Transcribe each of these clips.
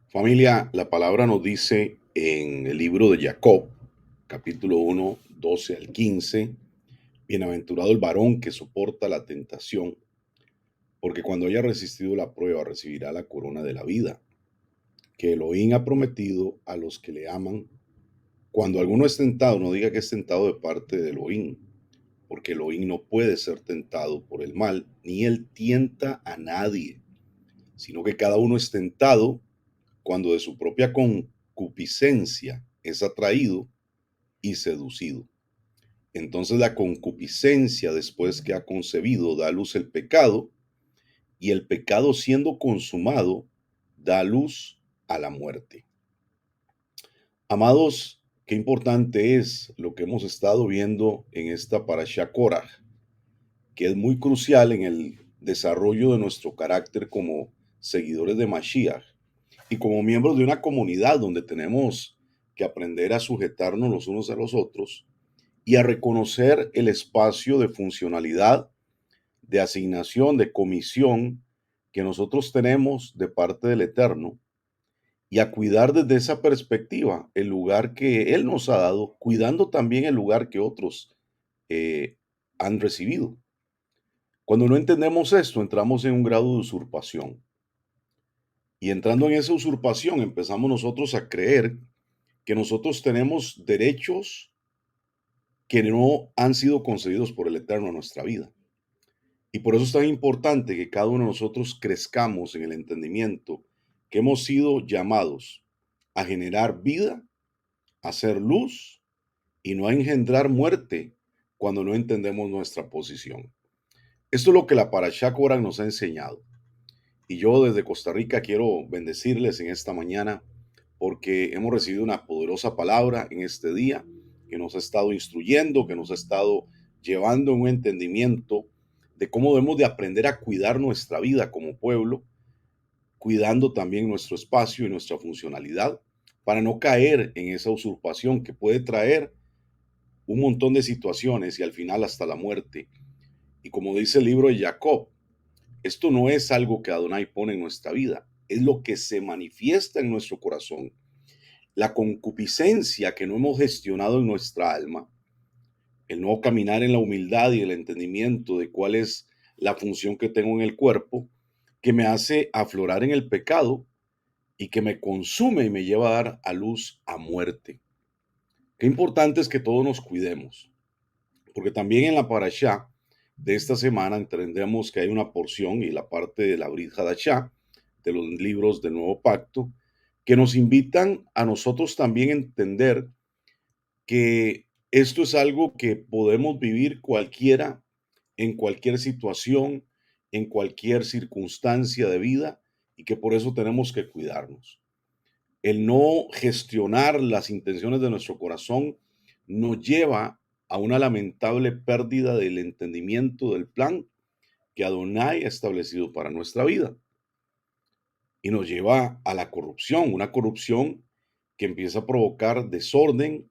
Familia, la palabra nos dice en el libro de Jacob, capítulo 1, 12 al 15, bienaventurado el varón que soporta la tentación, porque cuando haya resistido la prueba recibirá la corona de la vida, que Elohim ha prometido a los que le aman. Cuando alguno es tentado, no diga que es tentado de parte de Elohim, porque Elohim no puede ser tentado por el mal, ni él tienta a nadie, sino que cada uno es tentado cuando de su propia concupiscencia es atraído y seducido. Entonces la concupiscencia, después que ha concebido, da a luz el pecado, y el pecado siendo consumado, da a luz a la muerte. Amados, qué importante es lo que hemos estado viendo en esta Parashá Korah, que es muy crucial en el desarrollo de nuestro carácter como seguidores de Mashiach y como miembros de una comunidad donde tenemos que aprender a sujetarnos los unos a los otros y a reconocer el espacio de funcionalidad, de asignación, de comisión que nosotros tenemos de parte del Eterno y a cuidar desde esa perspectiva el lugar que Él nos ha dado, cuidando también el lugar que otros eh, han recibido. Cuando no entendemos esto, entramos en un grado de usurpación. Y entrando en esa usurpación, empezamos nosotros a creer que nosotros tenemos derechos que no han sido concedidos por el Eterno a nuestra vida. Y por eso es tan importante que cada uno de nosotros crezcamos en el entendimiento que hemos sido llamados a generar vida, a hacer luz y no a engendrar muerte cuando no entendemos nuestra posición. Esto es lo que la Parashá Korah nos ha enseñado. Y yo desde Costa Rica quiero bendecirles en esta mañana porque hemos recibido una poderosa palabra en este día que nos ha estado instruyendo, que nos ha estado llevando en un entendimiento de cómo debemos de aprender a cuidar nuestra vida como pueblo, cuidando también nuestro espacio y nuestra funcionalidad, para no caer en esa usurpación que puede traer un montón de situaciones y al final hasta la muerte. Y como dice el libro de Jacob, esto no es algo que Adonai pone en nuestra vida, es lo que se manifiesta en nuestro corazón. La concupiscencia que no hemos gestionado en nuestra alma, el no caminar en la humildad y el entendimiento de cuál es la función que tengo en el cuerpo, que me hace aflorar en el pecado y que me consume y me lleva a dar a luz a muerte. Qué importante es que todos nos cuidemos, porque también en la parashá de esta semana entendemos que hay una porción y la parte de la Brit Hadashah, de los libros del Nuevo Pacto, que nos invitan a nosotros también a entender que esto es algo que podemos vivir cualquiera, en cualquier situación, en cualquier circunstancia de vida y que por eso tenemos que cuidarnos. El no gestionar las intenciones de nuestro corazón nos lleva a una lamentable pérdida del entendimiento del plan que Adonai ha establecido para nuestra vida y nos lleva a la corrupción, una corrupción que empieza a provocar desorden,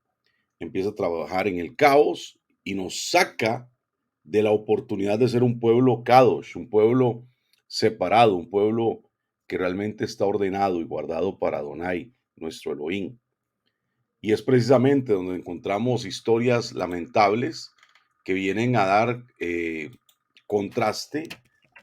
empieza a trabajar en el caos y nos saca de la oportunidad de ser un pueblo kadosh, un pueblo separado, un pueblo que realmente está ordenado y guardado para Adonai, nuestro Elohim. Y es precisamente donde encontramos historias lamentables que vienen a dar contraste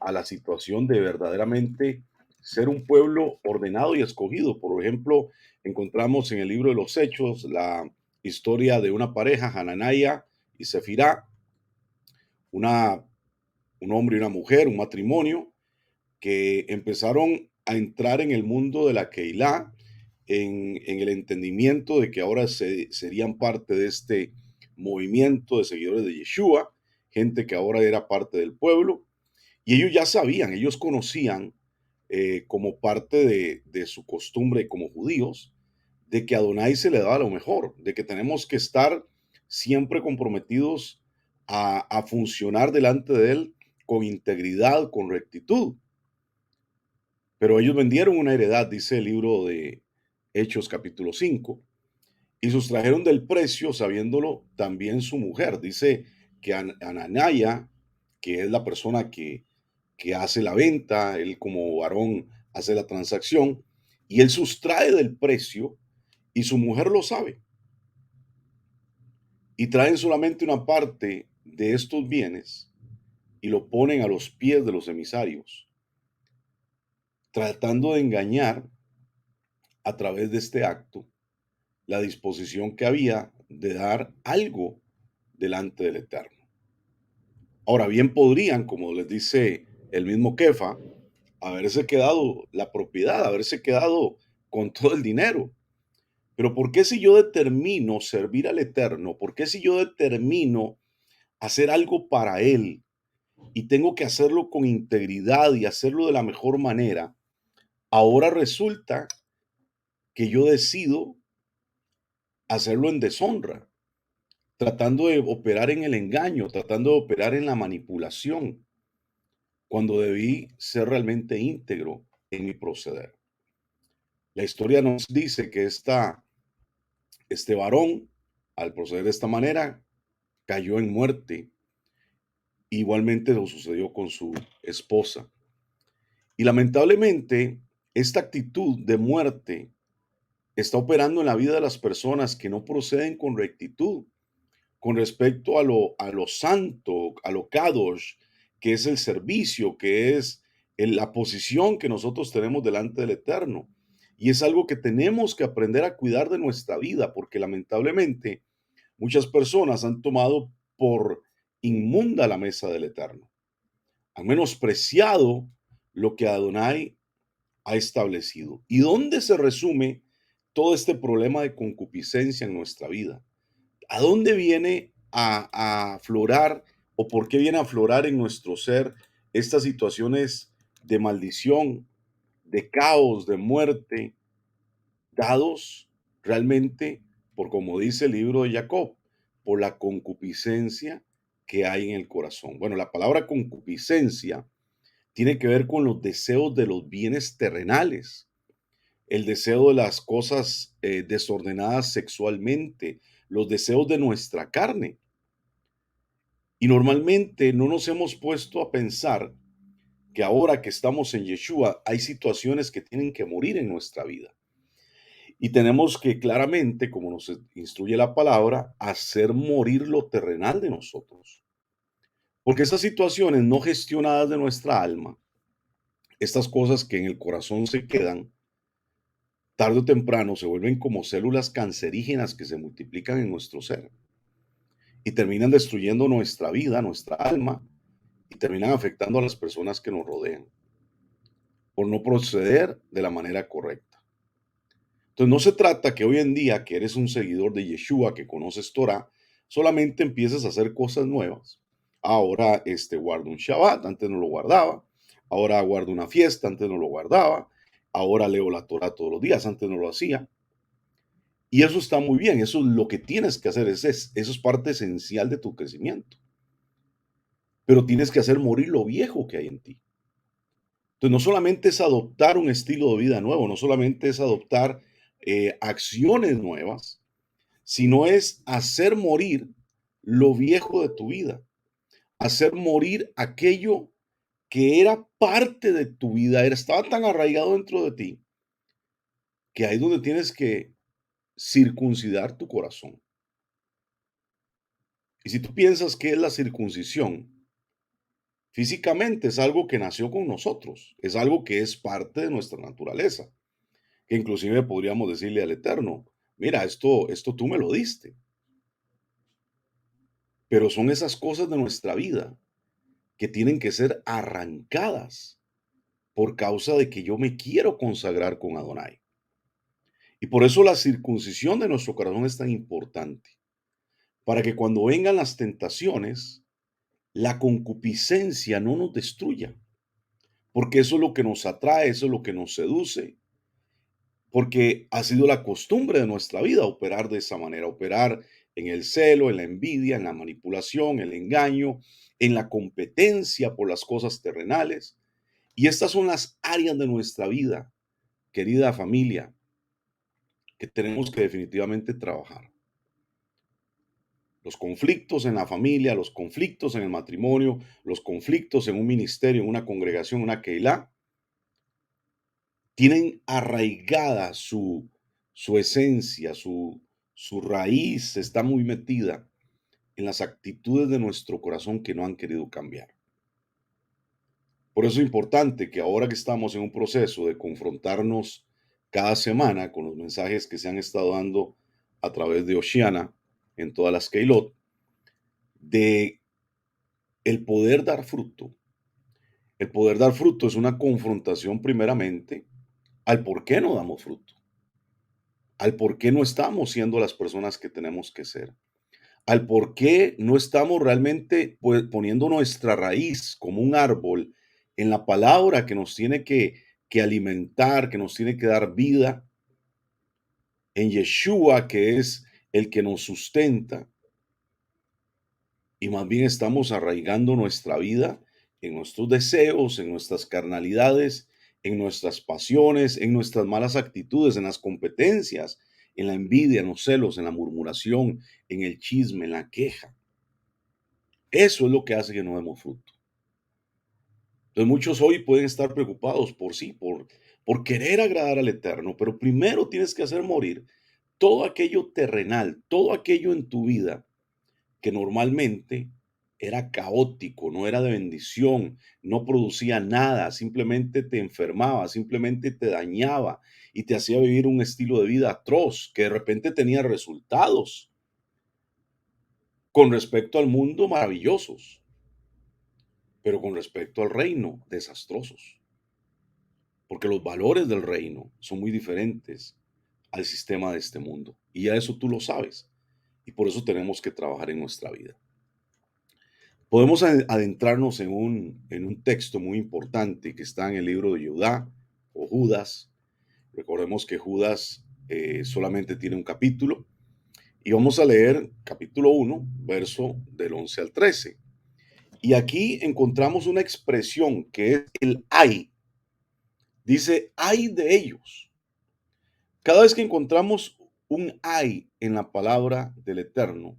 a la situación de verdaderamente ser un pueblo ordenado y escogido. Por ejemplo, encontramos en el libro de los Hechos la historia de una pareja, Hananaya y Sefirá, una, un hombre y una mujer, un matrimonio, que empezaron a entrar en el mundo de la Keilah, en el entendimiento de que ahora serían parte de este movimiento de seguidores de Yeshua, gente que ahora era parte del pueblo, y ellos ya sabían, ellos conocían como parte de su costumbre como judíos, de que a Adonai se le daba lo mejor, de que tenemos que estar siempre comprometidos a funcionar delante de Él con integridad, con rectitud. Pero ellos vendieron una heredad, dice el libro de Hechos capítulo 5, y sustrajeron del precio sabiéndolo también su mujer. Dice que Ananaya, que es la persona que hace la venta, él como varón hace la transacción, y él sustrae del precio y su mujer lo sabe y traen solamente una parte de estos bienes y lo ponen a los pies de los emisarios, tratando de engañar a través de este acto la disposición que había de dar algo delante del Eterno. Ahora bien podrían, como les dice el mismo Kefa, haberse quedado la propiedad, haberse quedado con todo el dinero. Pero ¿por qué si yo determino servir al Eterno? ¿Por qué si yo determino hacer algo para Él y tengo que hacerlo con integridad y hacerlo de la mejor manera? Ahora resulta que yo decido hacerlo en deshonra, tratando de operar en el engaño, tratando de operar en la manipulación, cuando debí ser realmente íntegro en mi proceder. La historia nos dice que este varón, al proceder de esta manera, cayó en muerte. Igualmente lo sucedió con su esposa. Y lamentablemente, esta actitud de muerte está operando en la vida de las personas que no proceden con rectitud con respecto a lo santo, a lo kadosh, que es el servicio, que es la posición que nosotros tenemos delante del Eterno. Y es algo que tenemos que aprender a cuidar de nuestra vida, porque lamentablemente muchas personas han tomado por inmunda la mesa del Eterno, han menospreciado lo que Adonai ha establecido. ¿Y dónde se resume todo este problema de concupiscencia en nuestra vida? ¿A dónde viene a aflorar o por qué viene a aflorar en nuestro ser estas situaciones de maldición, de caos, de muerte, dados realmente por, como dice el libro de Jacob, por la concupiscencia que hay en el corazón? Bueno, la palabra concupiscencia tiene que ver con los deseos de los bienes terrenales, el deseo de las cosas desordenadas sexualmente, los deseos de nuestra carne. Y normalmente no nos hemos puesto a pensar que ahora que estamos en Yeshua hay situaciones que tienen que morir en nuestra vida. Y tenemos que claramente, como nos instruye la palabra, hacer morir lo terrenal de nosotros. Porque esas situaciones no gestionadas de nuestra alma, estas cosas que en el corazón se quedan, tarde o temprano se vuelven como células cancerígenas que se multiplican en nuestro ser y terminan destruyendo nuestra vida, nuestra alma, y terminan afectando a las personas que nos rodean por no proceder de la manera correcta. Entonces no se trata que hoy en día que eres un seguidor de Yeshua, que conoces Torah, solamente empieces a hacer cosas nuevas. Ahora guardo un Shabbat, antes no lo guardaba. Ahora guardo una fiesta, antes no lo guardaba. Ahora leo la Torah todos los días, antes no lo hacía. Y eso está muy bien, eso es lo que tienes que hacer, eso es parte esencial de tu crecimiento. Pero tienes que hacer morir lo viejo que hay en ti. Entonces, no solamente es adoptar un estilo de vida nuevo, no solamente es adoptar acciones nuevas, sino es hacer morir lo viejo de tu vida, hacer morir aquello que era parte de tu vida, estaba tan arraigado dentro de ti, que ahí es donde tienes que circuncidar tu corazón. Y si tú piensas que es la circuncisión, físicamente es algo que nació con nosotros, es algo que es parte de nuestra naturaleza, que inclusive podríamos decirle al Eterno, mira, esto tú me lo diste, pero son esas cosas de nuestra vida que tienen que ser arrancadas por causa de que yo me quiero consagrar con Adonai. Y por eso la circuncisión de nuestro corazón es tan importante, para que cuando vengan las tentaciones, la concupiscencia no nos destruya, porque eso es lo que nos atrae, eso es lo que nos seduce, porque ha sido la costumbre de nuestra vida operar de esa manera, operar en el celo, en la envidia, en la manipulación, el engaño, en la competencia por las cosas terrenales. Y estas son las áreas de nuestra vida, querida familia, que tenemos que definitivamente trabajar. Los conflictos en la familia, los conflictos en el matrimonio, los conflictos en un ministerio, en una congregación, una keilah, tienen arraigada su esencia, su raíz está muy metida en las actitudes de nuestro corazón que no han querido cambiar. Por eso es importante que ahora que estamos en un proceso de confrontarnos cada semana con los mensajes que se han estado dando a través de Oceana en todas las Keilot, de el poder dar fruto. El poder dar fruto es una confrontación primeramente al por qué no damos fruto, al por qué no estamos siendo las personas que tenemos que ser, al por qué no estamos realmente pues, poniendo nuestra raíz como un árbol en la palabra que nos tiene que alimentar, que nos tiene que dar vida, en Yeshua, que es el que nos sustenta, y más bien estamos arraigando nuestra vida en nuestros deseos, en nuestras carnalidades, en nuestras pasiones, en nuestras malas actitudes, en las competencias, en la envidia, en los celos, en la murmuración, en el chisme, en la queja. Eso es lo que hace que no demos fruto. Entonces muchos hoy pueden estar preocupados por sí, por querer agradar al Eterno, pero primero tienes que hacer morir todo aquello terrenal, todo aquello en tu vida que normalmente era caótico, no era de bendición, no producía nada, simplemente te enfermaba, simplemente te dañaba y te hacía vivir un estilo de vida atroz, que de repente tenía resultados con respecto al mundo maravillosos, pero con respecto al reino desastrosos, porque los valores del reino son muy diferentes al sistema de este mundo. Y ya eso tú lo sabes, y por eso tenemos que trabajar en nuestra vida. Podemos adentrarnos en un texto muy importante que está en el libro de Judá o Judas. Recordemos que Judas solamente tiene un capítulo y vamos a leer capítulo 1, verso del 11 al 13. Y aquí encontramos una expresión que es el ay. Dice, ay de ellos. Cada vez que encontramos un ay en la palabra del Eterno,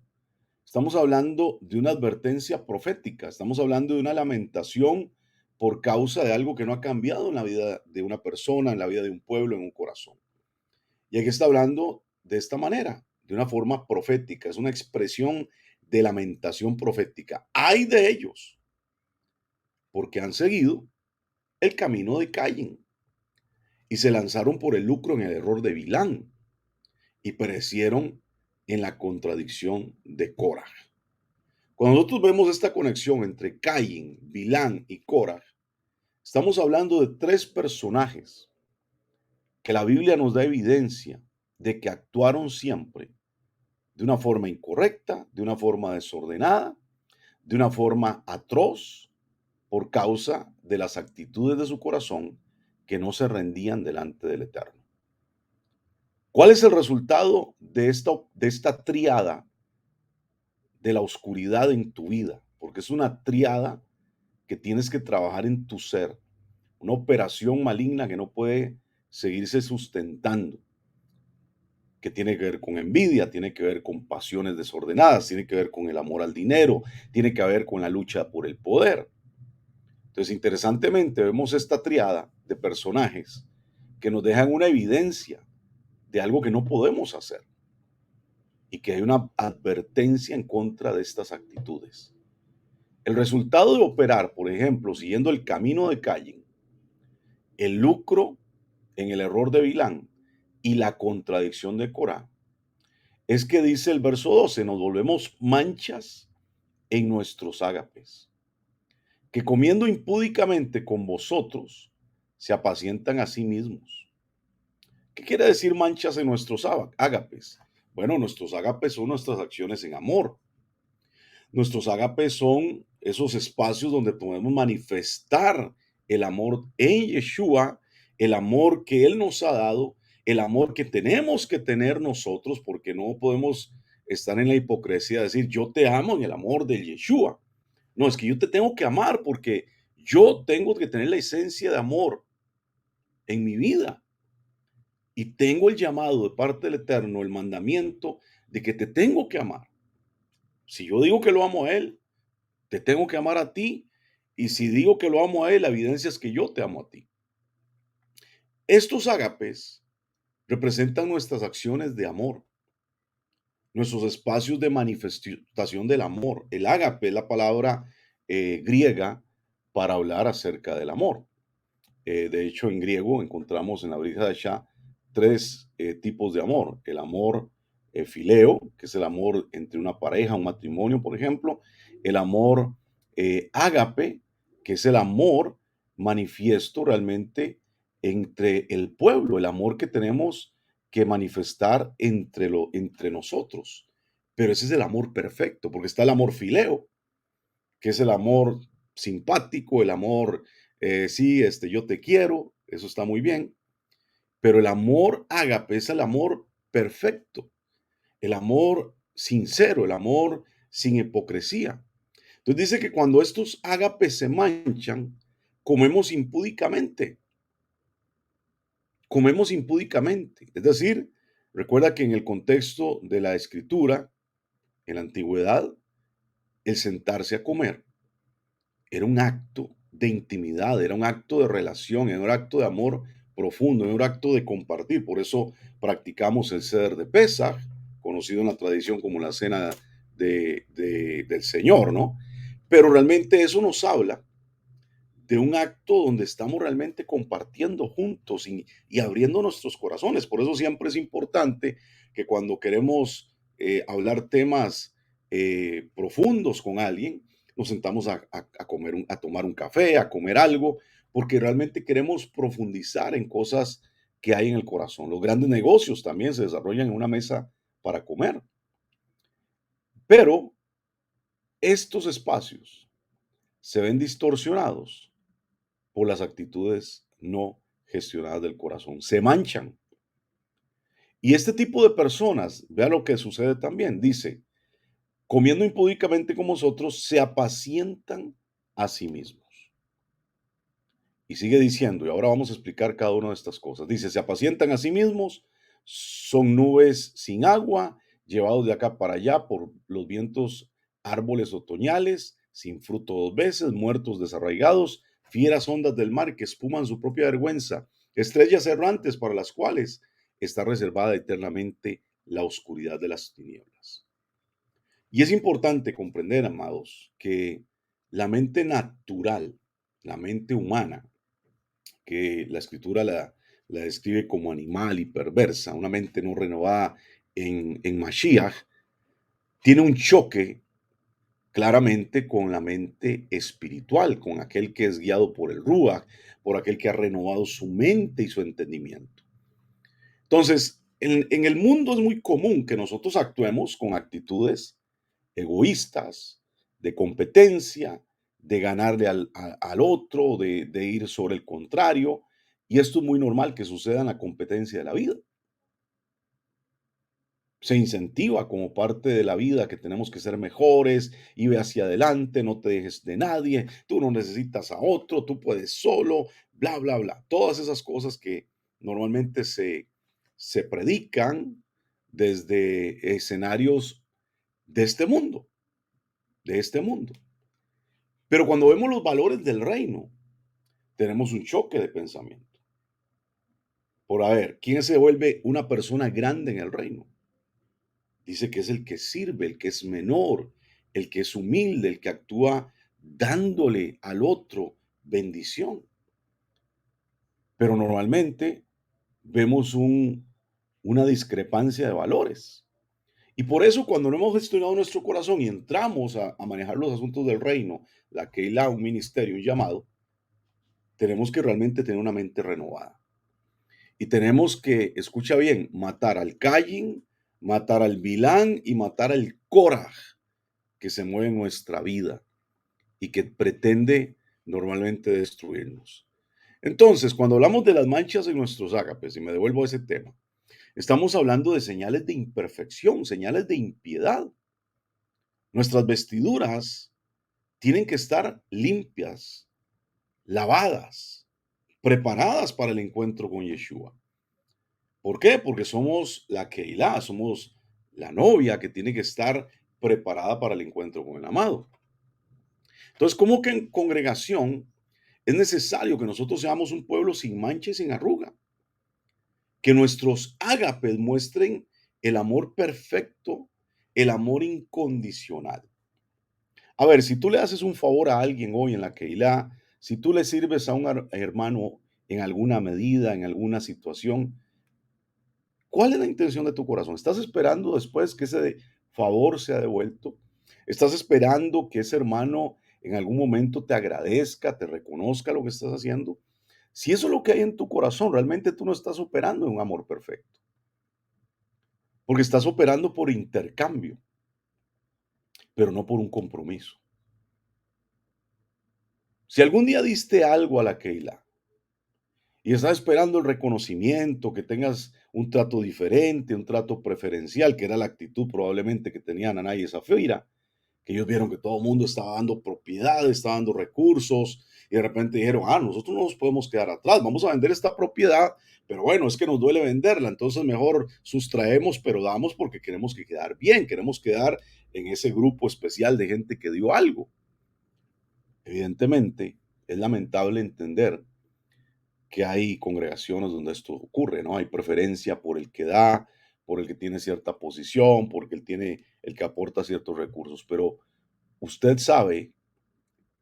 estamos hablando de una advertencia profética, estamos hablando de una lamentación por causa de algo que no ha cambiado en la vida de una persona, en la vida de un pueblo, en un corazón. Y aquí está hablando de esta manera, de una forma profética, es una expresión de lamentación profética. Ay de ellos, porque han seguido el camino de Caín y se lanzaron por el lucro en el error de Bilán y perecieron en la contradicción de Cora. Cuando nosotros vemos esta conexión entre Caín, Bilán y Cora, estamos hablando de tres personajes que la Biblia nos da evidencia de que actuaron siempre de una forma incorrecta, de una forma desordenada, de una forma atroz, por causa de las actitudes de su corazón que no se rendían delante del Eterno. ¿Cuál es el resultado de esta triada de la oscuridad en tu vida? Porque es una triada que tienes que trabajar en tu ser, una operación maligna que no puede seguirse sustentando, que tiene que ver con envidia, tiene que ver con pasiones desordenadas, tiene que ver con el amor al dinero, tiene que ver con la lucha por el poder. Entonces, interesantemente, vemos esta triada de personajes que nos dejan una evidencia de algo que no podemos hacer y que hay una advertencia en contra de estas actitudes. El resultado de operar, por ejemplo, siguiendo el camino de Caín, el lucro en el error de Bilán y la contradicción de Corá, es que dice el verso 12, nos volvemos manchas en nuestros ágapes, que comiendo impúdicamente con vosotros, se apacientan a sí mismos. ¿Qué quiere decir manchas en nuestros ágapes? Bueno, nuestros ágapes son nuestras acciones en amor. Nuestros ágapes son esos espacios donde podemos manifestar el amor en Yeshua, el amor que Él nos ha dado, el amor que tenemos que tener nosotros, porque no podemos estar en la hipocresía de decir yo te amo en el amor de Yeshua. No, es que yo te tengo que amar porque yo tengo que tener la esencia de amor en mi vida. Y tengo el llamado de parte del Eterno, el mandamiento de que te tengo que amar. Si yo digo que lo amo a Él, te tengo que amar a ti. Y si digo que lo amo a Él, la evidencia es que yo te amo a ti. Estos ágapes representan nuestras acciones de amor, nuestros espacios de manifestación del amor. El ágape es la palabra griega para hablar acerca del amor. De hecho, en griego encontramos en la Brit tres tipos de amor. El amor fileo, que es el amor entre una pareja, un matrimonio, por ejemplo. El amor ágape, que es el amor manifiesto realmente entre el pueblo, el amor que tenemos que manifestar entre nosotros. Pero ese es el amor perfecto, porque está el amor fileo, que es el amor simpático, el amor, sí, yo te quiero, eso está muy bien, pero el amor ágape es el amor perfecto, el amor sincero, el amor sin hipocresía. Entonces dice que cuando estos ágapes se manchan, comemos impúdicamente, comemos impúdicamente. Es decir, recuerda que en el contexto de la escritura, en la antigüedad, el sentarse a comer era un acto de intimidad, era un acto de relación, era un acto de amor profundo, era un acto de compartir. Por eso practicamos el Seder de Pesaj, conocido en la tradición como la cena del Señor, ¿no? Pero realmente eso nos habla de un acto donde estamos realmente compartiendo juntos y abriendo nuestros corazones. Por eso siempre es importante que cuando queremos hablar temas profundos con alguien, nos sentamos a comer, a tomar un café, a comer algo, porque realmente queremos profundizar en cosas que hay en el corazón. Los grandes negocios también se desarrollan en una mesa para comer, pero estos espacios se ven distorsionados por las actitudes no gestionadas del corazón. Se manchan. Y este tipo de personas, vea lo que sucede también, dice, comiendo impúdicamente con vosotros, se apacientan a sí mismos. Y sigue diciendo, y ahora vamos a explicar cada una de estas cosas. Dice, se apacientan a sí mismos, son nubes sin agua, llevados de acá para allá por los vientos, árboles otoñales, sin fruto dos veces, muertos desarraigados, fieras ondas del mar que espuman su propia vergüenza, estrellas errantes para las cuales está reservada eternamente la oscuridad de las tinieblas. Y es importante comprender, amados, que la mente natural, la mente humana, que la escritura la describe como animal y perversa, una mente no renovada en Mashiach, tiene un choque claramente con la mente espiritual, con aquel que es guiado por el Ruach, por aquel que ha renovado su mente y su entendimiento. Entonces, en el mundo es muy común que nosotros actuemos con actitudes egoístas, de competencia, de ganarle al otro, de ir sobre el contrario. Y esto es muy normal que suceda en la competencia de la vida. Se incentiva como parte de la vida que tenemos que ser mejores y ve hacia adelante, no te dejes de nadie, tú no necesitas a otro, tú puedes solo, bla, bla, bla. Todas esas cosas que normalmente se predican desde escenarios de este mundo, de este mundo. Pero cuando vemos los valores del reino, tenemos un choque de pensamiento. Por a ver, ¿quién se vuelve una persona grande en el reino? Dice que es el que sirve, el que es menor, el que es humilde, el que actúa dándole al otro bendición. Pero normalmente vemos una discrepancia de valores. Y por eso cuando no hemos gestionado nuestro corazón y entramos a manejar los asuntos del reino, la Keilah, un ministerio, un llamado, tenemos que realmente tener una mente renovada. Y tenemos que, escucha bien, matar al Caín, matar al Bilán y matar al Coraj que se mueve en nuestra vida y que pretende normalmente destruirnos. Entonces, cuando hablamos de las manchas en nuestros ágapes, y me devuelvo a ese tema, estamos hablando de señales de imperfección, señales de impiedad. Nuestras vestiduras tienen que estar limpias, lavadas, preparadas para el encuentro con Yeshua. ¿Por qué? Porque somos la Keilah, somos la novia que tiene que estar preparada para el encuentro con el amado. Entonces, como que en congregación es necesario que nosotros seamos un pueblo sin mancha y sin arruga. Que nuestros ágapes muestren el amor perfecto, el amor incondicional. A ver, si tú le haces un favor a alguien hoy en la Keilah, si tú le sirves a un hermano en alguna medida, en alguna situación, ¿cuál es la intención de tu corazón? ¿Estás esperando después que ese favor sea devuelto? ¿Estás esperando que ese hermano en algún momento te agradezca, te reconozca lo que estás haciendo? Si eso es lo que hay en tu corazón, realmente tú no estás operando en un amor perfecto, porque estás operando por intercambio, pero no por un compromiso. Si algún día diste algo a la Keilah y estás esperando el reconocimiento, que tengas un trato diferente, un trato preferencial, que era la actitud probablemente que tenían Anaya y Zafira, que ellos vieron que todo el mundo estaba dando propiedades, estaba dando recursos, y de repente dijeron, nosotros no nos podemos quedar atrás, vamos a vender esta propiedad, pero bueno, es que nos duele venderla, entonces mejor sustraemos, pero damos porque queremos que quedar bien, queremos quedar en ese grupo especial de gente que dio algo. Evidentemente, es lamentable entender que hay congregaciones donde esto ocurre, ¿no? Hay preferencia por el que da, por el que tiene cierta posición, porque él tiene el que aporta ciertos recursos, pero usted sabe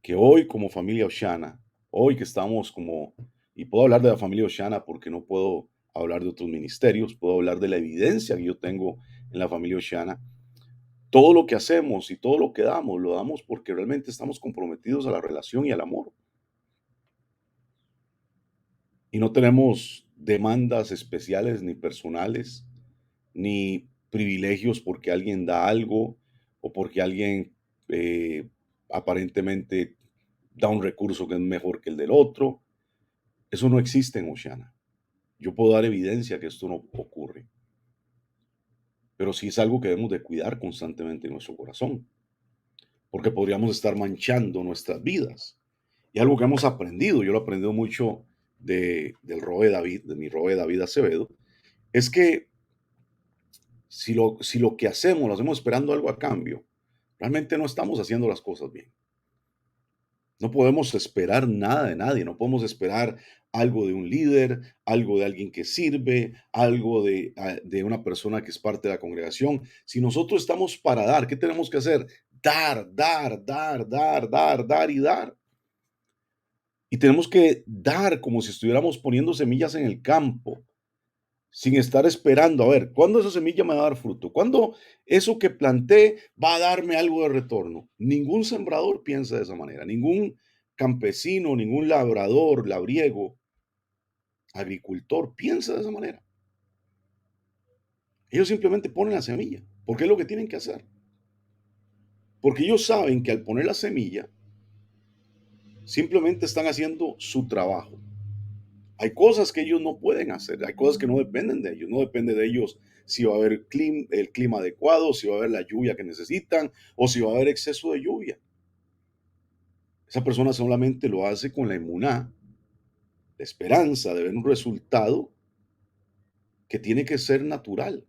que hoy como familia Oshana, hoy que estamos como, y puedo hablar de la familia Oshana porque no puedo hablar de otros ministerios, puedo hablar de la evidencia que yo tengo en la familia Oshana. Todo lo que hacemos y todo lo que damos, lo damos porque realmente estamos comprometidos a la relación y al amor. Y no tenemos demandas especiales ni personales, ni privilegios porque alguien da algo o porque alguien aparentemente da un recurso que es mejor que el del otro. Eso no existe en Oceana. Yo puedo dar evidencia que esto no ocurre, pero sí es algo que debemos de cuidar constantemente en nuestro corazón, porque podríamos estar manchando nuestras vidas. Y algo que hemos aprendido, yo lo he aprendido mucho del Roe David, de mi Roe David Acevedo, es que si lo que hacemos lo hacemos esperando algo a cambio, realmente no estamos haciendo las cosas bien. No podemos esperar nada de nadie, no podemos esperar algo de un líder, algo de alguien que sirve, algo de una persona que es parte de la congregación. Si nosotros estamos para dar, ¿qué tenemos que hacer? Dar, dar, dar, dar, dar, dar y dar. Y tenemos que dar como si estuviéramos poniendo semillas en el campo, sin estar esperando, a ver, ¿cuándo esa semilla me va a dar fruto? ¿Cuándo eso que planté va a darme algo de retorno? Ningún sembrador piensa de esa manera, ningún campesino, ningún labrador, labriego, agricultor piensa de esa manera. Ellos simplemente ponen la semilla, porque es lo que tienen que hacer. Porque ellos saben que al poner la semilla, simplemente están haciendo su trabajo. Hay cosas que ellos no pueden hacer, hay cosas que no dependen de ellos, no depende de ellos si va a haber el clima adecuado, si va a haber la lluvia que necesitan o si va a haber exceso de lluvia. Esa persona solamente lo hace con la emuná, la esperanza de ver un resultado que tiene que ser natural,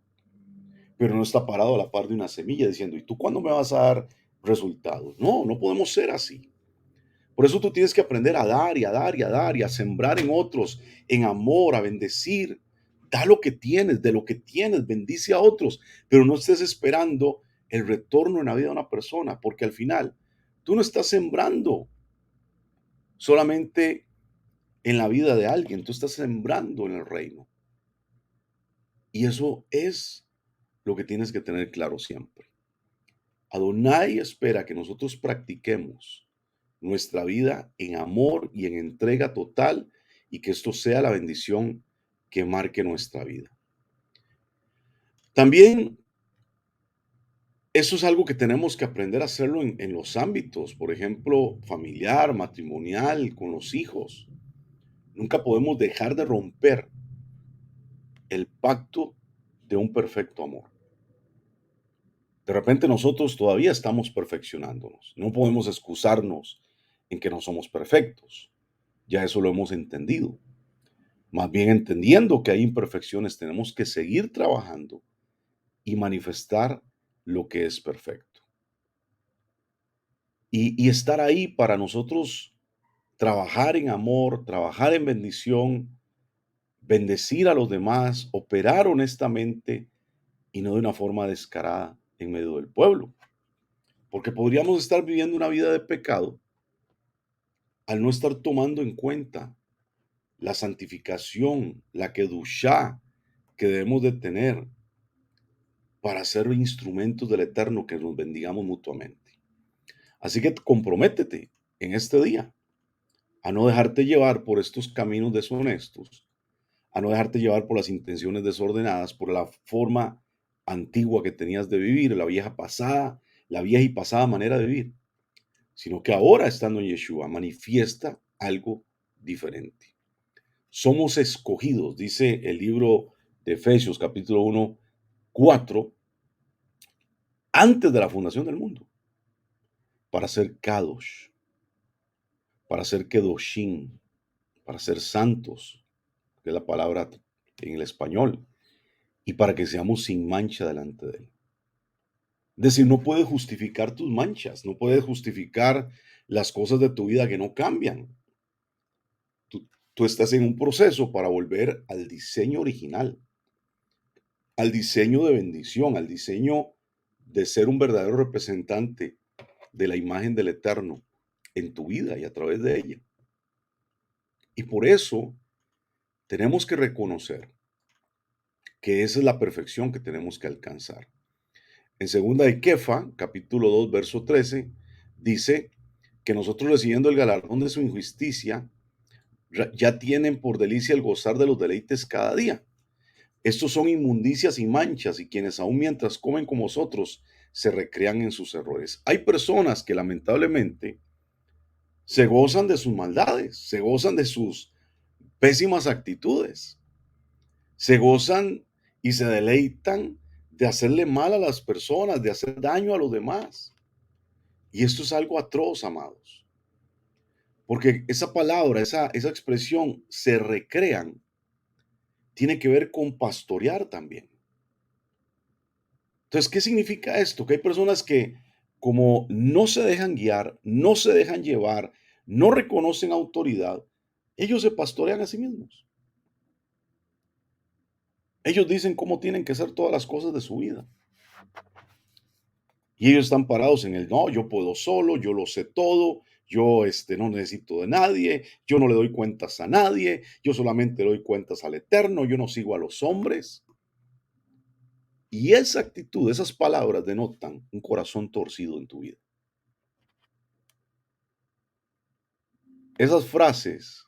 pero no está parado a la par de una semilla diciendo, ¿y tú cuándo me vas a dar resultados? No, no podemos ser así. Por eso tú tienes que aprender a dar y a dar y a dar y a sembrar en otros, en amor, a bendecir. Da lo que tienes, de lo que tienes, bendice a otros, pero no estés esperando el retorno en la vida de una persona, porque al final tú no estás sembrando solamente en la vida de alguien, tú estás sembrando en el reino. Y eso es lo que tienes que tener claro siempre. Adonai espera que nosotros practiquemos nuestra vida en amor y en entrega total y que esto sea la bendición que marque nuestra vida. También eso es algo que tenemos que aprender a hacerlo en los ámbitos, por ejemplo, familiar, matrimonial, con los hijos. Nunca podemos dejar de romper el pacto de un perfecto amor. De repente nosotros todavía estamos perfeccionándonos. No podemos excusarnos en que no somos perfectos. Ya eso lo hemos entendido. Más bien entendiendo que hay imperfecciones, tenemos que seguir trabajando y manifestar lo que es perfecto. Y estar ahí para nosotros trabajar en amor, trabajar en bendición, bendecir a los demás, operar honestamente y no de una forma descarada en medio del pueblo. Porque podríamos estar viviendo una vida de pecado al no estar tomando en cuenta la santificación, la kedushá que debemos de tener para ser instrumentos del Eterno que nos bendigamos mutuamente. Así que comprométete en este día a no dejarte llevar por estos caminos deshonestos, a no dejarte llevar por las intenciones desordenadas, por la forma antigua que tenías de vivir, la vieja y pasada manera de vivir, sino que ahora estando en Yeshua manifiesta algo diferente. Somos escogidos, dice el libro de Efesios capítulo 1, 4, antes de la fundación del mundo, para ser kadosh, para ser kedoshim, para ser santos, que es la palabra en el español, y para que seamos sin mancha delante de Él. Es decir, no puedes justificar tus manchas, no puedes justificar las cosas de tu vida que no cambian. Tú estás en un proceso para volver al diseño original, al diseño de bendición, al diseño de ser un verdadero representante de la imagen del Eterno en tu vida y a través de ella. Y por eso tenemos que reconocer que esa es la perfección que tenemos que alcanzar. En segunda de Kefa, capítulo 2, verso 13, dice que nosotros recibiendo el galardón de su injusticia, ya tienen por delicia el gozar de los deleites cada día. Estos son inmundicias y manchas, y quienes aún mientras comen como vosotros se recrean en sus errores. Hay personas que lamentablemente se gozan de sus maldades, se gozan de sus pésimas actitudes, se gozan y se deleitan de hacerle mal a las personas, de hacer daño a los demás. Y esto es algo atroz, amados, porque esa palabra, esa expresión, se recrean, tiene que ver con pastorear también. Entonces, ¿qué significa esto? Que hay personas que, como no se dejan guiar, no se dejan llevar, no reconocen autoridad, ellos se pastorean a sí mismos. Ellos dicen cómo tienen que ser todas las cosas de su vida. Y ellos están parados en el, no, yo puedo solo, yo lo sé todo, yo no necesito de nadie, yo no le doy cuentas a nadie, yo solamente le doy cuentas al Eterno, yo no sigo a los hombres. Y esa actitud, esas palabras denotan un corazón torcido en tu vida. Esas frases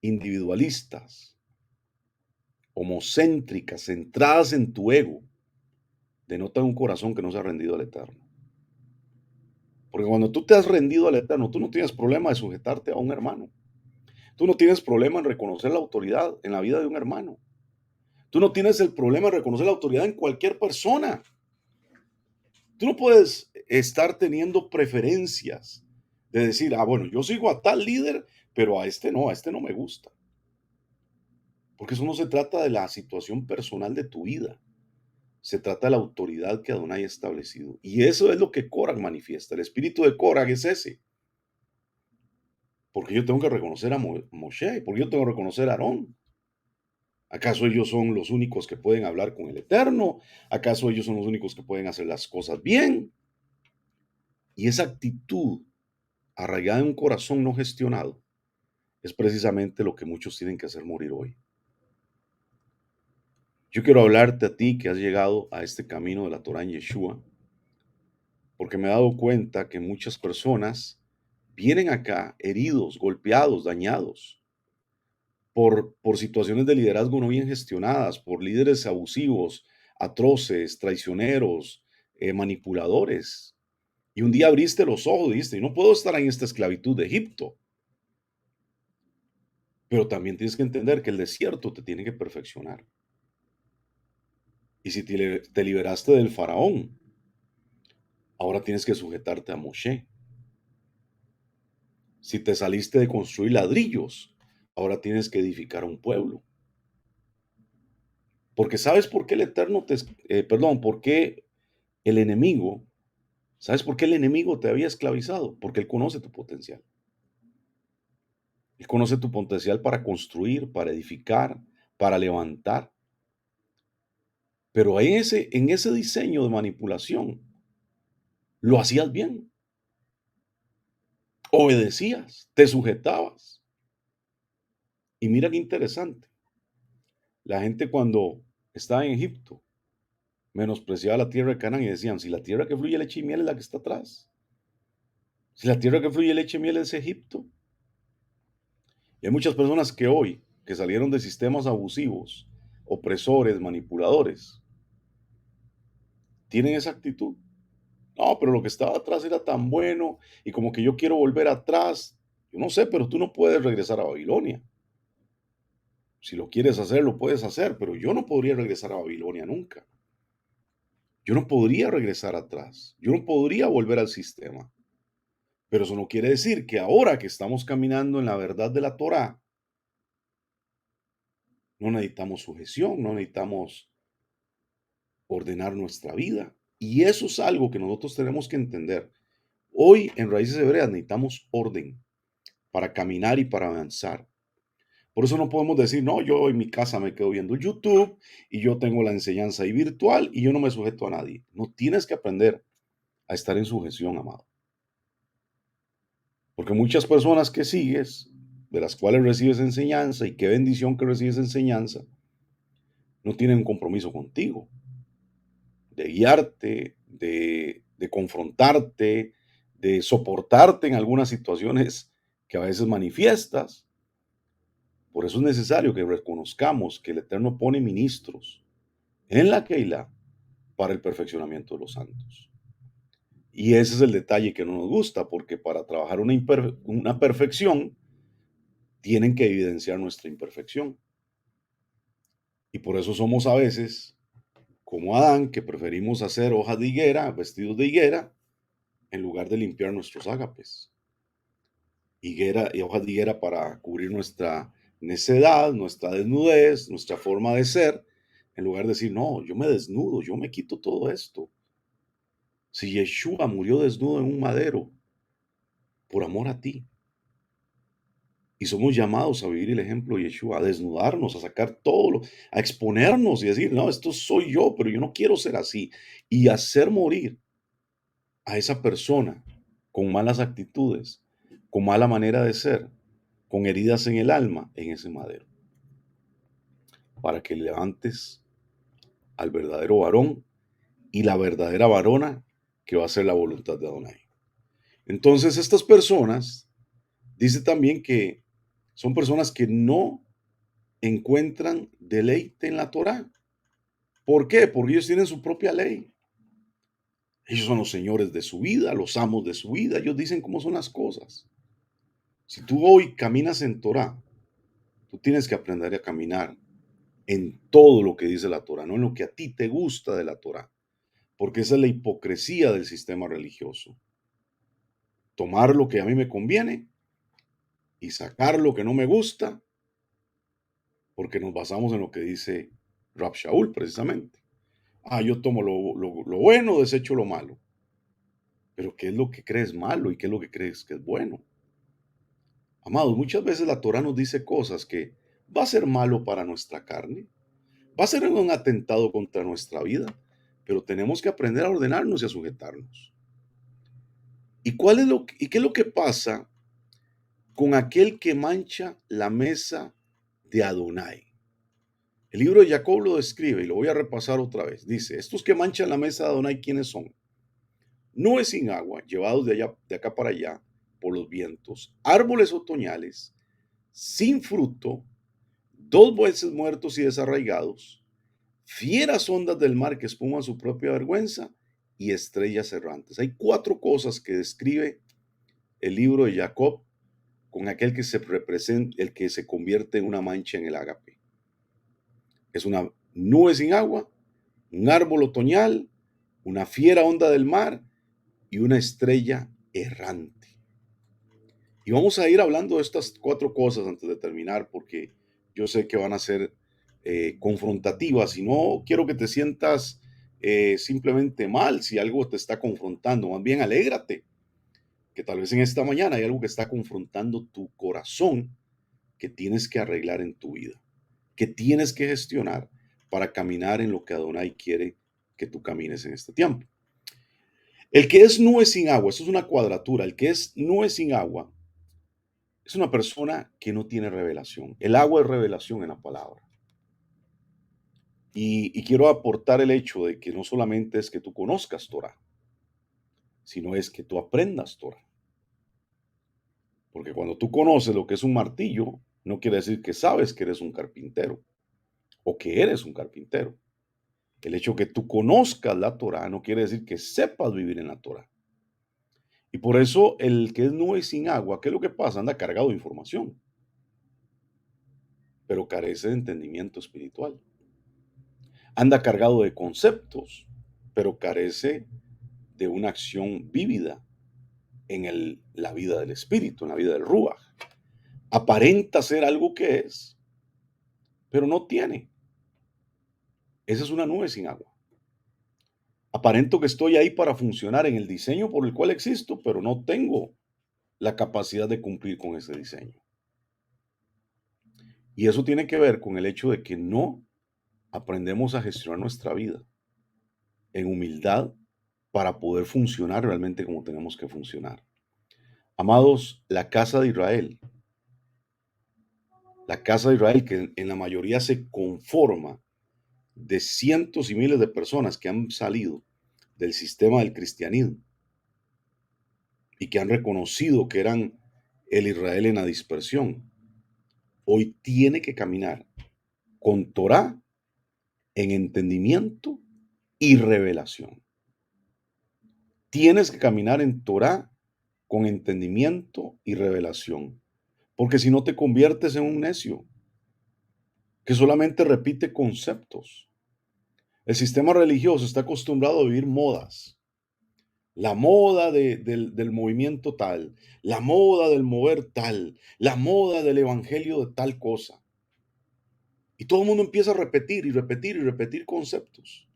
individualistas, homocéntricas, centradas en tu ego, denotan un corazón que no se ha rendido al Eterno. Porque cuando tú te has rendido al Eterno, tú no tienes problema de sujetarte a un hermano. Tú no tienes problema en reconocer la autoridad en la vida de un hermano. Tú no tienes el problema de reconocer la autoridad en cualquier persona. Tú no puedes estar teniendo preferencias de decir, bueno, yo sigo a tal líder, pero a este no me gusta. Porque eso no se trata de la situación personal de tu vida. Se trata de la autoridad que Adonai ha establecido. Y eso es lo que Corag manifiesta. El espíritu de Corag es ese. Porque yo tengo que reconocer a Moshe, porque yo tengo que reconocer a Aarón. ¿Acaso ellos son los únicos que pueden hablar con el Eterno? ¿Acaso ellos son los únicos que pueden hacer las cosas bien? Y esa actitud arraigada en un corazón no gestionado es precisamente lo que muchos tienen que hacer morir hoy. Yo quiero hablarte a ti que has llegado a este camino de la Torah en Yeshua, porque me he dado cuenta que muchas personas vienen acá heridos, golpeados, dañados por situaciones de liderazgo no bien gestionadas, por líderes abusivos, atroces, traicioneros, manipuladores. Y un día abriste los ojos y dijiste, no puedo estar en esta esclavitud de Egipto. Pero también tienes que entender que el desierto te tiene que perfeccionar. Y si te liberaste del faraón, ahora tienes que sujetarte a Moshe. Si te saliste de construir ladrillos, ahora tienes que edificar un pueblo. Porque ¿sabes por qué el Eterno por qué el enemigo, ¿sabes por qué el enemigo te había esclavizado? Porque él conoce tu potencial. Él conoce tu potencial para construir, para edificar, para levantar. Pero en ese diseño de manipulación, lo hacías bien, obedecías, te sujetabas. Y mira qué interesante, la gente cuando estaba en Egipto menospreciaba la tierra de Canaán y decían, si la tierra que fluye leche y miel es la que está atrás, si la tierra que fluye leche y miel es Egipto. Y hay muchas personas que hoy, que salieron de sistemas abusivos, opresores, manipuladores, tienen esa actitud. No, pero lo que estaba atrás era tan bueno y como que yo quiero volver atrás. Yo no sé, pero tú no puedes regresar a Babilonia. Si lo quieres hacer, lo puedes hacer, pero yo no podría regresar a Babilonia nunca. Yo no podría regresar atrás. Yo no podría volver al sistema. Pero eso no quiere decir que ahora que estamos caminando en la verdad de la Torá, no necesitamos sujeción, no necesitamos ordenar nuestra vida. Y eso es algo que nosotros tenemos que entender. Hoy en Raíces Hebreas necesitamos orden para caminar y para avanzar. Por eso no podemos decir, no, yo en mi casa me quedo viendo YouTube y yo tengo la enseñanza ahí virtual y yo no me sujeto a nadie. No, tienes que aprender a estar en sujeción, amado. Porque muchas personas que sigues, de las cuales recibes enseñanza y qué bendición que recibes enseñanza, no tienen un compromiso contigo, de guiarte, de confrontarte, de soportarte en algunas situaciones que a veces manifiestas. Por eso es necesario que reconozcamos que el Eterno pone ministros en la Keilah para el perfeccionamiento de los santos. Y ese es el detalle que no nos gusta, porque para trabajar una perfección, tienen que evidenciar nuestra imperfección. Y por eso somos a veces como Adán, que preferimos hacer hojas de higuera, vestidos de higuera, en lugar de limpiar nuestros ágapes. Higuera y hojas de higuera para cubrir nuestra necedad, nuestra desnudez, nuestra forma de ser, en lugar de decir, no, yo me desnudo, yo me quito todo esto. Si Yeshua murió desnudo en un madero, por amor a ti, y somos llamados a vivir el ejemplo de Yeshua, a desnudarnos, a sacar a exponernos y decir, no, esto soy yo, pero yo no quiero ser así, y hacer morir a esa persona con malas actitudes, con mala manera de ser, con heridas en el alma, en ese madero, para que levantes al verdadero varón y la verdadera varona que va a hacer la voluntad de Adonai. Entonces, estas personas, dice también que son personas que no encuentran deleite en la Torá. ¿Por qué? Porque ellos tienen su propia ley. Ellos son los señores de su vida, los amos de su vida. Ellos dicen cómo son las cosas. Si tú hoy caminas en Torá, tú tienes que aprender a caminar en todo lo que dice la Torá, no en lo que a ti te gusta de la Torá, porque esa es la hipocresía del sistema religioso. Tomar lo que a mí me conviene y sacar lo que no me gusta, porque nos basamos en lo que dice Rab Shaul precisamente. Yo tomo lo bueno, desecho lo malo. Pero ¿qué es lo que crees malo y qué es lo que crees que es bueno? Amados, muchas veces la Torah nos dice cosas que va a ser malo para nuestra carne, va a ser un atentado contra nuestra vida, pero tenemos que aprender a ordenarnos y a sujetarnos. ¿Y qué es lo que pasa con aquel que mancha la mesa de Adonai? El libro de Jacob lo describe y lo voy a repasar otra vez. Dice, estos que manchan la mesa de Adonai, ¿quiénes son? Nubes sin agua, llevados de acá para allá por los vientos, árboles otoñales, sin fruto, dos veces muertos y desarraigados, fieras ondas del mar que espuman su propia vergüenza y estrellas errantes. Hay cuatro cosas que describe el libro de Jacob con aquel que se representa, el que se convierte en una mancha en el ágape. Es una nube sin agua, un árbol otoñal, una fiera onda del mar y una estrella errante. Y vamos a ir hablando de estas cuatro cosas antes de terminar, porque yo sé que van a ser confrontativas y no quiero que te sientas simplemente mal si algo te está confrontando. Más bien, alégrate, que tal vez en esta mañana hay algo que está confrontando tu corazón que tienes que arreglar en tu vida. que tienes que gestionar para caminar en lo que Adonai quiere que tú camines en este tiempo. El que es nube sin agua, esto es una cuadratura, el que es nube sin agua es una persona que no tiene revelación. El agua es revelación en la palabra. Y quiero aportar el hecho de que no solamente es que tú conozcas Torah, sino es que tú aprendas Torah. Porque cuando tú conoces lo que es un martillo, no quiere decir que sabes que eres un carpintero o que eres un carpintero. El hecho que tú conozcas la Torah no quiere decir que sepas vivir en la Torah. Y por eso el que es nube sin agua, ¿qué es lo que pasa? Anda cargado de información, pero carece de entendimiento espiritual. Anda cargado de conceptos, pero carece de una acción vívida en la vida del espíritu, en la vida del Ruach. Aparenta ser algo que es, pero no tiene. Esa es una nube sin agua. Aparento que estoy ahí para funcionar en el diseño por el cual existo, pero no tengo la capacidad de cumplir con ese diseño. Y eso tiene que ver con el hecho de que no aprendemos a gestionar nuestra vida en humildad para poder funcionar realmente como tenemos que funcionar. Amados, la casa de Israel que en la mayoría se conforma de cientos y miles de personas que han salido del sistema del cristianismo y que han reconocido que eran el Israel en la dispersión, hoy tiene que caminar con Torah en entendimiento y revelación. Tienes que caminar en Torah con entendimiento y revelación, porque si no te conviertes en un necio que solamente repite conceptos. El sistema religioso está acostumbrado a vivir modas. La moda del movimiento tal, la moda del mover tal, la moda del evangelio de tal cosa. Y todo el mundo empieza a repetir y repetir y repetir conceptos.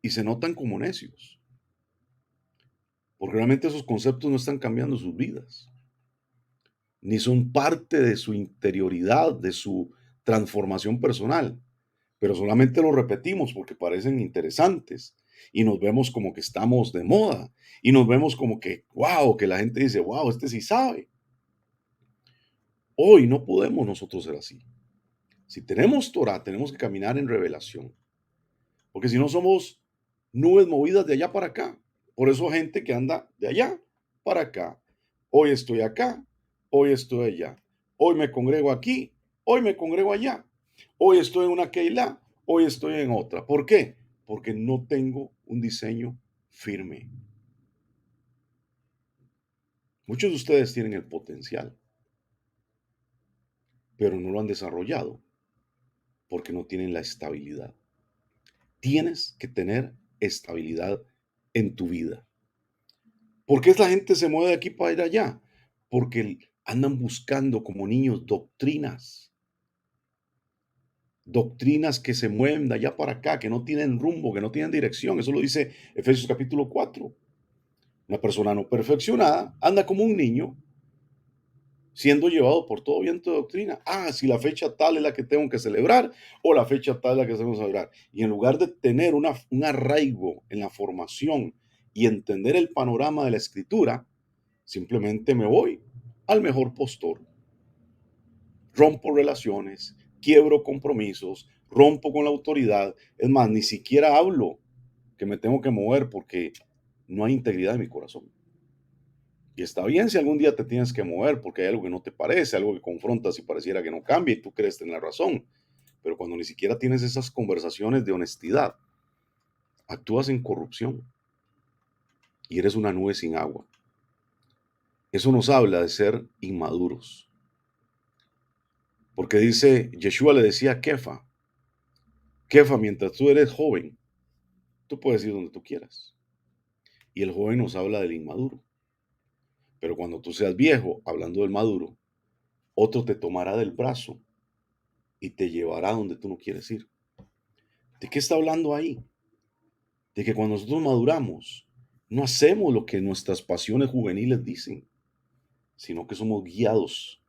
Y se notan como necios. Porque realmente esos conceptos no están cambiando sus vidas. Ni son parte de su interioridad, de su transformación personal. Pero solamente lo repetimos porque parecen interesantes y nos vemos como que estamos de moda y nos vemos como que, wow, que la gente dice, wow, este sí sabe. Hoy no podemos nosotros ser así. Si tenemos Torah, tenemos que caminar en revelación, porque si no somos nubes movidas de allá para acá. Por eso gente que anda de allá para acá. Hoy estoy acá, hoy estoy allá. Hoy me congrego aquí, hoy me congrego allá. Hoy estoy en una Keilah, hoy estoy en otra. ¿Por qué? Porque no tengo un diseño firme. Muchos de ustedes tienen el potencial, pero no lo han desarrollado porque no tienen la estabilidad. Tienes que tener estabilidad en tu vida. ¿Por qué la gente se mueve de aquí para ir allá? Porque andan buscando como niños doctrinas que se mueven de allá para acá, que no tienen rumbo, que no tienen dirección. Eso lo dice Efesios capítulo 4. Una persona no perfeccionada anda como un niño siendo llevado por todo viento de doctrina. Ah, si la fecha tal es la que tengo que celebrar o la fecha tal es la que tengo que celebrar. Y en lugar de tener un arraigo en la formación y entender el panorama de la escritura, simplemente me voy al mejor postor. Rompo relaciones, quiebro compromisos, rompo con la autoridad. Es más, ni siquiera hablo que me tengo que mover porque no hay integridad en mi corazón. Y está bien si algún día te tienes que mover porque hay algo que no te parece, algo que confrontas y pareciera que no cambia y tú crees tener la razón. Pero cuando ni siquiera tienes esas conversaciones de honestidad, actúas en corrupción y eres una nube sin agua. Eso nos habla de ser inmaduros. Porque dice, Yeshua le decía a Kefa, mientras tú eres joven, tú puedes ir donde tú quieras. Y el joven nos habla del inmaduro. Pero cuando tú seas viejo, hablando del maduro, otro te tomará del brazo y te llevará donde tú no quieres ir. ¿De qué está hablando ahí? De que cuando nosotros maduramos, no hacemos lo que nuestras pasiones juveniles dicen, sino que somos guiados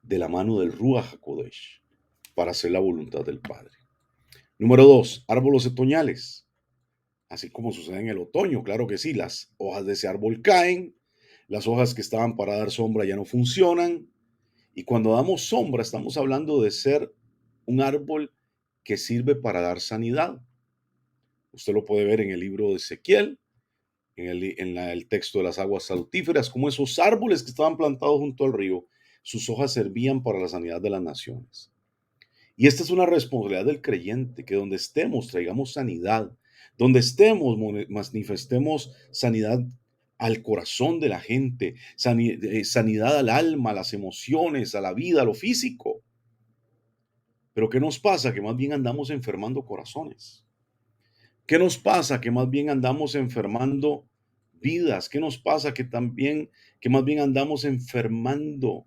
de la mano del Ruach HaKodesh para hacer la voluntad del Padre. Número 2, árboles otoñales. Así como sucede en el otoño, claro que sí, las hojas de ese árbol caen, las hojas que estaban para dar sombra ya no funcionan, y cuando damos sombra estamos hablando de ser un árbol que sirve para dar sanidad. Usted lo puede ver en el libro de Ezequiel, el texto de las aguas salutíferas, como esos árboles que estaban plantados junto al río, sus hojas servían para la sanidad de las naciones. Y esta es una responsabilidad del creyente, que donde estemos traigamos sanidad, donde estemos manifestemos sanidad al corazón de la gente, sanidad al alma, a las emociones, a la vida, a lo físico. Pero ¿qué nos pasa? Que más bien andamos enfermando corazones. ¿Qué nos pasa? Que más bien andamos enfermando vidas. ¿Qué nos pasa? Que más bien andamos enfermando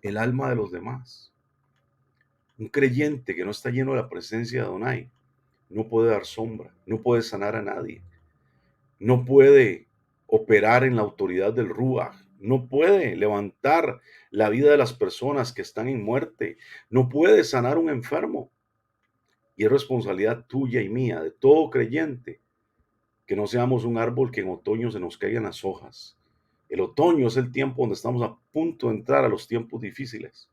el alma de los demás. Un creyente que no está lleno de la presencia de Adonai no puede dar sombra, no puede sanar a nadie, no puede operar en la autoridad del Ruach, no puede levantar la vida de las personas que están en muerte, no puede sanar un enfermo. Y es responsabilidad tuya y mía, de todo creyente, que no seamos un árbol que en otoño se nos caigan las hojas. El otoño es el tiempo donde estamos a punto de entrar a los tiempos difíciles.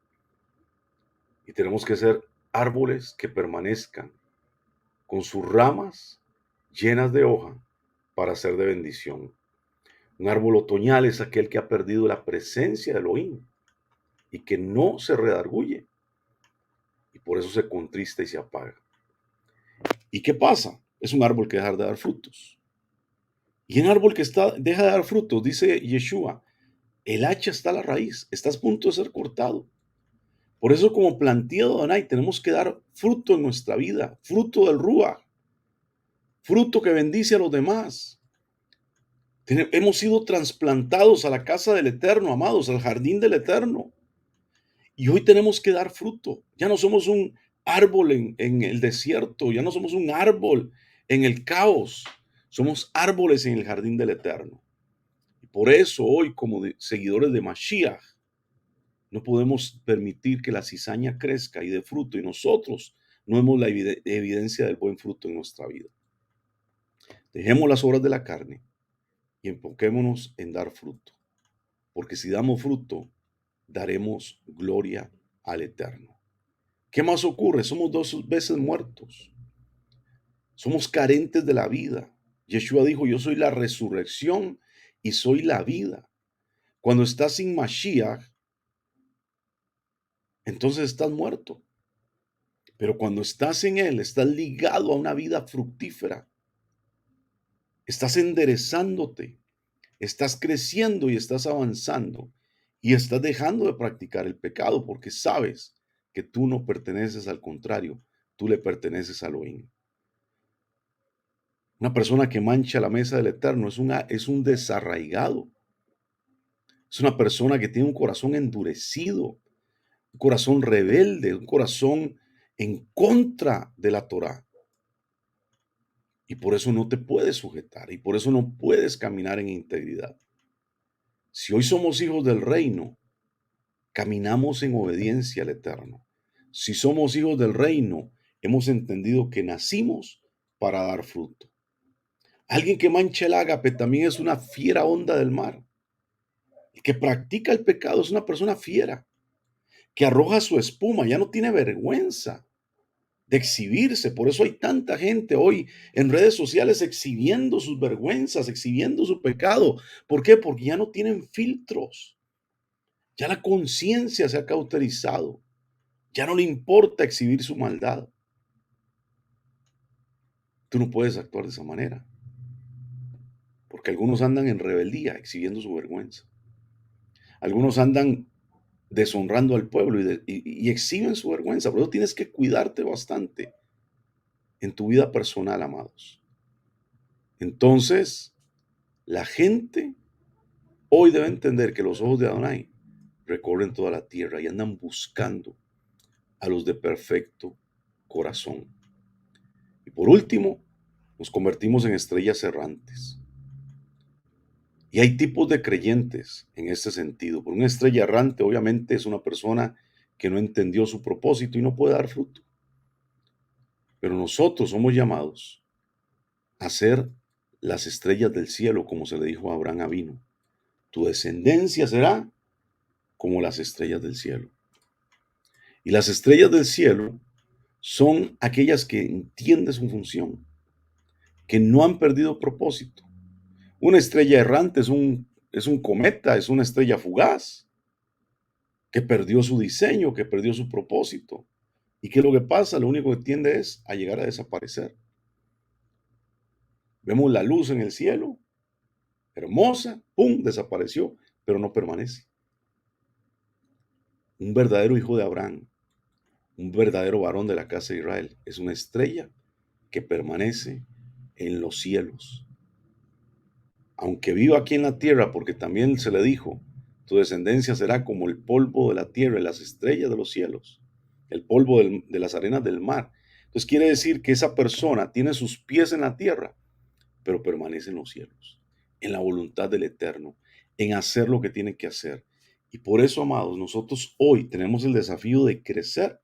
Y tenemos que ser árboles que permanezcan con sus ramas llenas de hoja para ser de bendición. Un árbol otoñal es aquel que ha perdido la presencia de Elohim y que no se redarguye y por eso se contrista y se apaga. ¿Y qué pasa? Es un árbol que deja de dar frutos. Y un árbol que deja de dar frutos, dice Yeshua, el hacha está a la raíz, estás a punto de ser cortado. Por eso como plantío de Adonai tenemos que dar fruto en nuestra vida, fruto del Ruach, fruto que bendice a los demás. Hemos sido trasplantados a la casa del Eterno, amados, al jardín del Eterno. Y hoy tenemos que dar fruto. Ya no somos un árbol en el desierto, ya no somos un árbol en el caos. Somos árboles en el jardín del Eterno. Y por eso hoy, como seguidores de Mashiach, no podemos permitir que la cizaña crezca y dé fruto y nosotros no vemos la evidencia del buen fruto en nuestra vida. Dejemos las obras de la carne y enfoquémonos en dar fruto. Porque si damos fruto, daremos gloria al Eterno. ¿Qué más ocurre? Somos 2 veces muertos. Somos carentes de la vida. Yeshua dijo, yo soy la resurrección y soy la vida. Cuando estás sin Mashiach, entonces estás muerto. Pero cuando estás en Él, estás ligado a una vida fructífera. Estás enderezándote, estás creciendo y estás avanzando. Y estás dejando de practicar el pecado porque sabes que tú no perteneces al contrario, tú le perteneces a Elohim. Una persona que mancha la mesa del Eterno es un desarraigado. Es una persona que tiene un corazón endurecido, un corazón rebelde, un corazón en contra de la Torá. Y por eso no te puedes sujetar y por eso no puedes caminar en integridad. Si hoy somos hijos del reino, caminamos en obediencia al Eterno. Si somos hijos del reino, hemos entendido que nacimos para dar fruto. Alguien que mancha el ágape también es una fiera onda del mar. El que practica el pecado es una persona fiera, que arroja su espuma, ya no tiene vergüenza de exhibirse. Por eso hay tanta gente hoy en redes sociales exhibiendo sus vergüenzas, exhibiendo su pecado. ¿Por qué? Porque ya no tienen filtros. Ya la conciencia se ha cauterizado. Ya no le importa exhibir su maldad. Tú no puedes actuar de esa manera. Porque algunos andan en rebeldía, exhibiendo su vergüenza. Algunos andan deshonrando al pueblo y exhiben su vergüenza. Por eso tienes que cuidarte bastante en tu vida personal, amados. Entonces, la gente hoy debe entender que los ojos de Adonai recorren toda la tierra y andan buscando a los de perfecto corazón. Y por último, nos convertimos en estrellas errantes. Y hay tipos de creyentes en este sentido. Por una estrella errante, obviamente, es una persona que no entendió su propósito y no puede dar fruto. Pero nosotros somos llamados a ser las estrellas del cielo, como se le dijo a Abraham Avino. Tu descendencia será como las estrellas del cielo. Y las estrellas del cielo son aquellas que entienden su función, que no han perdido propósito. Una estrella errante es un cometa, es una estrella fugaz, que perdió su diseño, que perdió su propósito. ¿Y qué es lo que pasa? Lo único que tiende es a llegar a desaparecer. Vemos la luz en el cielo, hermosa, ¡pum!, desapareció, pero no permanece. Un verdadero hijo de Abraham, un verdadero varón de la casa de Israel, es una estrella que permanece en los cielos. Aunque viva aquí en la tierra, porque también se le dijo, tu descendencia será como el polvo de la tierra y las estrellas de los cielos, el polvo de las arenas del mar. Entonces quiere decir que esa persona tiene sus pies en la tierra, pero permanece en los cielos, en la voluntad del Eterno, en hacer lo que tiene que hacer. Y por eso, amados, nosotros hoy tenemos el desafío de crecer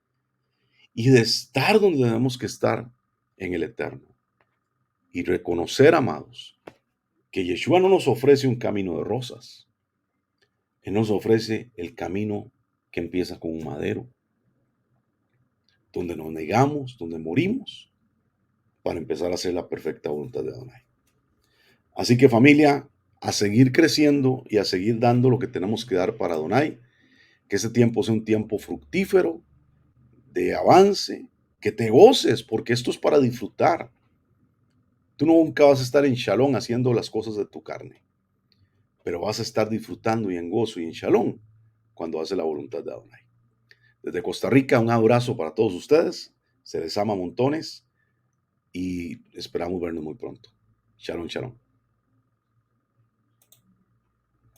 y de estar donde tenemos que estar en el Eterno. Y reconocer, amados, que Yeshua no nos ofrece un camino de rosas. Él nos ofrece el camino que empieza con un madero, donde nos negamos, donde morimos, para empezar a hacer la perfecta voluntad de Adonai. Así que, familia, a seguir creciendo y a seguir dando lo que tenemos que dar para Adonai, que ese tiempo sea un tiempo fructífero, de avance, que te goces, porque esto es para disfrutar. Tú nunca vas a estar en shalom haciendo las cosas de tu carne, pero vas a estar disfrutando y en gozo y en shalom cuando haces la voluntad de Adonai. Desde Costa Rica, un abrazo para todos ustedes. Se les ama montones y esperamos vernos muy pronto. Shalom, shalom.